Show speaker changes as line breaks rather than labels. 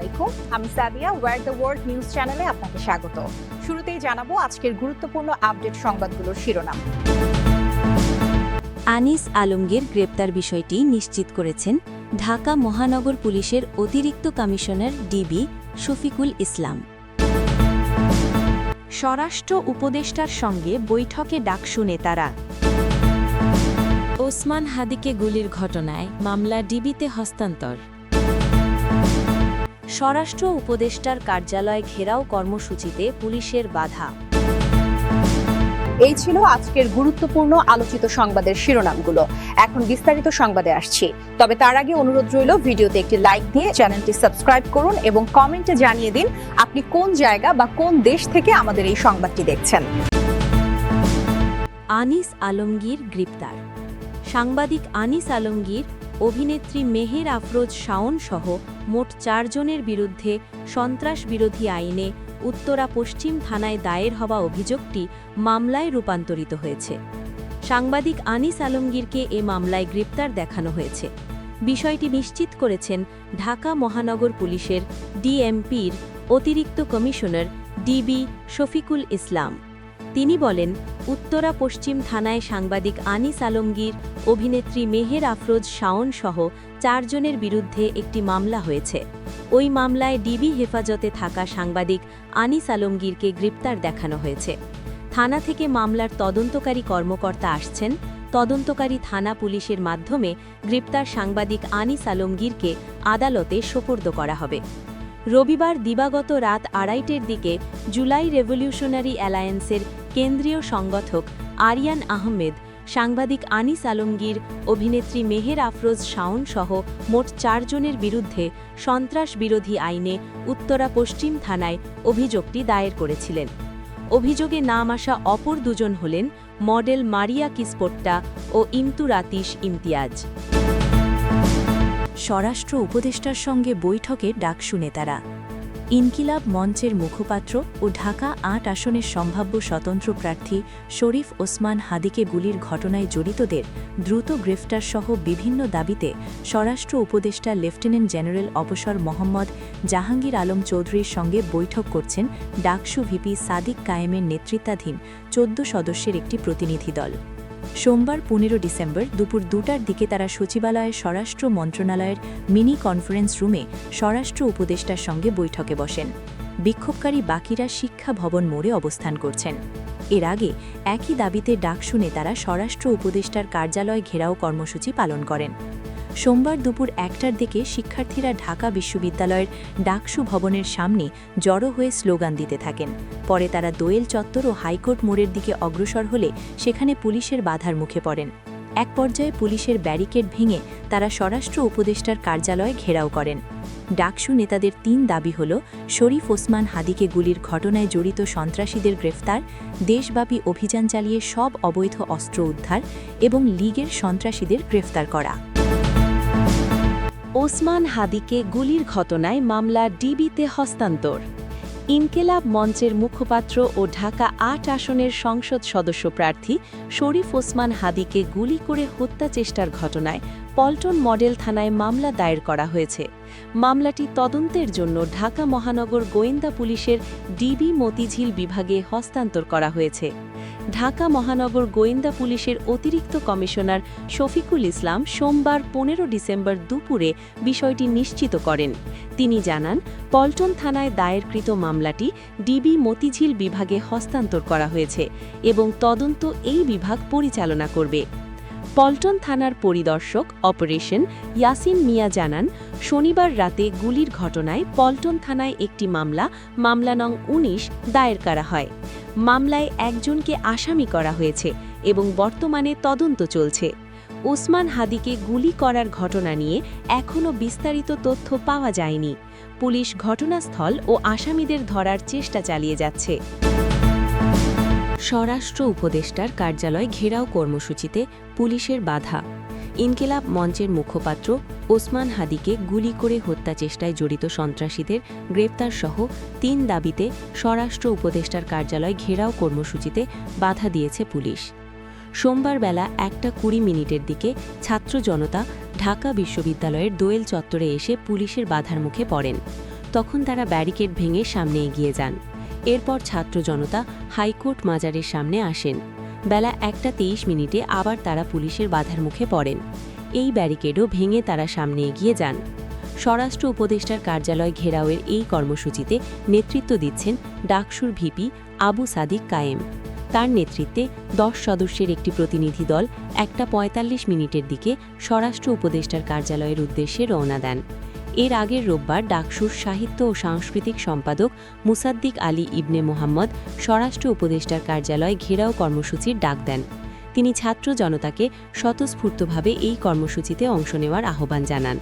আলাইকুম, আমি Sadia war the world news চ্যানেলে আপনাকে স্বাগত। শুরুতেই জানাবো আজকের গুরুত্বপূর্ণ আপডেট সংবাদগুলোর শিরোনাম।
আনিস আলমগীর গ্রেপ্তার বিষয়টি নিশ্চিত করেছেন ঢাকা মহানগর পুলিশের অতিরিক্ত কমিশনার ডিবি শফিকুল ইসলাম। স্বরাষ্ট্র উপদেষ্টার সঙ্গে বৈঠকে ডাকসু নেতারা। ওসমান হাদিকে গুলির ঘটনায় মামলা ডিবিতে হস্তান্তর। স্বরাষ্ট্র উপদেষ্টার কার্যালয় ঘেরাও কর্মসূচিতে পুলিশের বাধা।
এই ছিল আজকের গুরুত্বপূর্ণ আলোচিত সংবাদের শিরোনামগুলো। এখন বিস্তারিত সংবাদে আসছি, তবে তার আগে অনুরোধ রইল ভিডিওতে একটি লাইক দিয়ে চ্যানেলটি সাবস্ক্রাইব করুন এবং কমেন্টে জানিয়ে দিন আপনি কোন জায়গা বা কোন দেশ থেকে আমাদের এই সংবাদটি দেখছেন।
আনিস আলমগীর গ্রেপ্তার। সাংবাদিক আনিস আলমগীর, অভিনেত্রী মেহের আফরোজ শাওন সহ মোট 4 জনের বিরুদ্ধে সন্ত্রাস বিরোধী আইনে উত্তরা পশ্চিম থানায় দায়ের হওয়া অভিযোগটি মামলায় রূপান্তরিত হয়েছে। সাংবাদিক আনিস আলমগীরকে এ মামলায় গ্রেপ্তার দেখানো হয়েছে। বিষয়টি নিশ্চিত করেছেন ঢাকা মহানগর পুলিশের ডিএমপির অতিরিক্ত কমিশনার ডিবি শফিকুল ইসলাম। তিনি বলেন, উত্তরা পশ্চিম থানায় সাংবাদিক আনিস আলমগীর, অভিনেত্রী মেহের আফরোজ শাওন সহ 4 জনের বিরুদ্ধে একটি মামলা হয়েছে। ওই মামলায় ডিবি হেফাজতে থাকা সাংবাদিক আনিস আলমগীরকে গ্রেপ্তার দেখানো হয়েছে। থানা থেকে মামলার তদন্তকারী কর্মকর্তা আসছেন। তদন্তকারী থানা পুলিশের মাধ্যমে গ্রেপ্তার সাংবাদিক আনিস আলমগীরকে আদালতে সোপর্দ করা হবে। রবিবার দিবাগত রাত 2:30টার দিকে জুলাই রেভলিউশনারি অ্যালায়েন্সের কেন্দ্রীয় সংগঠক আরিয়ান আহমেদ সাংবাদিক আনিস আলমগীর, অভিনেত্রী মেহের আফরোজ শাওন সহ মোট 4 জনের বিরুদ্ধে সন্ত্রাস বিরোধী আইনে উত্তরা পশ্চিম থানায় অভিযোগটি দায়ের করেছিলেন। অভিযোগে নাম আসা অপর 2 জন হলেন মডেল মারিয়া কিসপোট্টা ও ইমতুরাতিশ ইমতিয়াজ। স্বরাষ্ট্র উপদেষ্টার সঙ্গে বৈঠকে ডাকসু নেতারা। ইনকিলাব মঞ্চের মুখপাত্র ও ঢাকা 8 আসনের সম্ভাব্য স্বতন্ত্র প্রার্থী শরীফ ওসমান হাদিকে গুলির ঘটনায় জড়িতদের দ্রুত গ্রেফতার সহ বিভিন্ন দাবিতে স্বরাষ্ট্র উপদেষ্টা লেফটেন্যান্ট জেনারেল অবসর মোহাম্মদ জাহাঙ্গীর আলম চৌধুরীর সঙ্গে বৈঠক করছেন ডাকসু ভিপি সাদিক কায়েমের নেতৃত্বাধীন 14 সদস্যের একটি প্রতিনিধি দল। সোমবার 15 ডিসেম্বর দুপুর 2টার দিকে তারা সচিবালয়ে স্বরাষ্ট্র মন্ত্রণালয়ের মিনি কনফারেন্স রুমে স্বরাষ্ট্র উপদেষ্টার সঙ্গে বৈঠকে বসেন। বিক্ষোভকারী বাকিরা শিক্ষা ভবন মোড়ে অবস্থান করছেন। এর আগে একই দাবিতে ডাকসু নেতারা স্বরাষ্ট্র উপদেষ্টার কার্যালয় ঘেরাও কর্মসূচি পালন করেন। সোমবার দুপুর 1টার দিকে শিক্ষার্থীরা ঢাকা বিশ্ববিদ্যালয়ের ডাকসু ভবনের সামনে জড়ো হয়ে স্লোগান দিতে থাকেন। পরে তারা দোয়েল চত্বর ও হাইকোর্ট মোড়ের দিকে অগ্রসর হলে সেখানে পুলিশের বাধার মুখে পড়েন। এক পর্যায়ে পুলিশের ব্যারিকেড ভেঙে তারা স্বরাষ্ট্র উপদেষ্টার কার্যালয়ে ঘেরাও করেন। ডাকসু নেতাদের 3 দাবি হল শরীফ ওসমান হাদিকে গুলির ঘটনায় জড়িত সন্ত্রাসীদের গ্রেফতার, দেশব্যাপী অভিযান চালিয়ে সব অবৈধ অস্ত্র উদ্ধার এবং লীগের সন্ত্রাসীদের গ্রেফতার করা। ওসমান হাদিকে গুলির ঘটনায় মামলা ডিবিতে হস্তান্তর। ইনকিলাব মঞ্চের মুখপাত্র ও ঢাকা 8 আসনের সংসদ সদস্য প্রার্থী শরীফ ওসমান হাদিকে গুলি করে হত্যা চেষ্টার ঘটনায় পল্টন মডেল থানায় মামলা দায়ের করা হয়েছে। মামলাটি তদন্তের জন্য ঢাকা মহানগর গোয়েন্দা পুলিশের ডিবি মতিঝিল বিভাগে হস্তান্তর করা হয়েছে। ঢাকা মহানগর গোয়েন্দা পুলিশের অতিরিক্ত কমিশনার শফিকুল ইসলাম সোমবার 15 ডিসেম্বর দুপুরে বিষয়টি নিশ্চিত করেন। তিনি জানান, পল্টন থানায় দায়েরকৃত মামলাটি ডিবি মতিঝিল বিভাগে হস্তান্তর করা হয়েছে এবং তদন্ত এই বিভাগ পরিচালনা করবে। পল্টন থানার পরিদর্শক অপারেশন ইয়াসিন মিয়া জানান, শনিবার রাতে গুলির ঘটনায় পল্টন থানায় একটি মামলা নং 19 দায়ের করা হয়। মামলায় একজনকে আসামি করা হয়েছে এবং বর্তমানে তদন্ত চলছে। ওসমান হাদিকে গুলি করার ঘটনা নিয়ে এখনও বিস্তারিত তথ্য পাওয়া যায়নি। পুলিশ ঘটনাস্থল ও আসামিদের ধরার চেষ্টা চালিয়ে যাচ্ছে। স্বরাষ্ট্র উপদেষ্টার কার্যালয় ঘেরাও কর্মসূচিতে পুলিশের বাধা। ইনকিলাব মঞ্চের মুখপাত্র ওসমান হাদিকে গুলি করে হত্যা চেষ্টায় জড়িত সন্ত্রাসীদের গ্রেপ্তার সহ 3 দাবিতে স্বরাষ্ট্র উপদেষ্টার কার্যালয় ঘেরাও কর্মসূচিতে বাধা দিয়েছে পুলিশ। সোমবার বেলা 1:20 দিকে ছাত্র জনতা ঢাকা বিশ্ববিদ্যালয়ের দোয়েল চত্বরে এসে পুলিশের বাধার মুখে পড়েন। তখন তারা ব্যারিকেড ভেঙে সামনে এগিয়ে যান। এরপর ছাত্র জনতা হাইকোর্ট মাজারের সামনে আসেন। বেলা 1:23 আবার তারা পুলিশের বাধার মুখে পড়েন। এই ব্যারিকেডও ভেঙে তারা সামনে এগিয়ে যান। স্বরাষ্ট্র উপদেষ্টার কার্যালয় ঘেরাওয়ের এই কর্মসূচিতে নেতৃত্ব দিচ্ছেন ডাকসুর ভিপি আবু সাদিক কায়েম। তার নেতৃত্বে 10 সদস্যের একটি প্রতিনিধি দল 1:45 দিকে স্বরাষ্ট্র উপদেষ্টার কার্যালয়ের উদ্দেশ্যে রওনা দেন। এর আগের রোববার ডাকসুর সাহিত্য ও সাংস্কৃতিক সম্পাদক মুসাদ্দিক আলী ইবনে মোহাম্মদ স্বরাষ্ট্র উপদেষ্টার কার্যালয় ঘেরাও কর্মসূচির ডাক দেন। তিনি ছাত্র জনতাকে স্বতঃস্ফূর্তভাবে এই কর্মসূচিতে অংশ নেওয়ার আহ্বান জানান।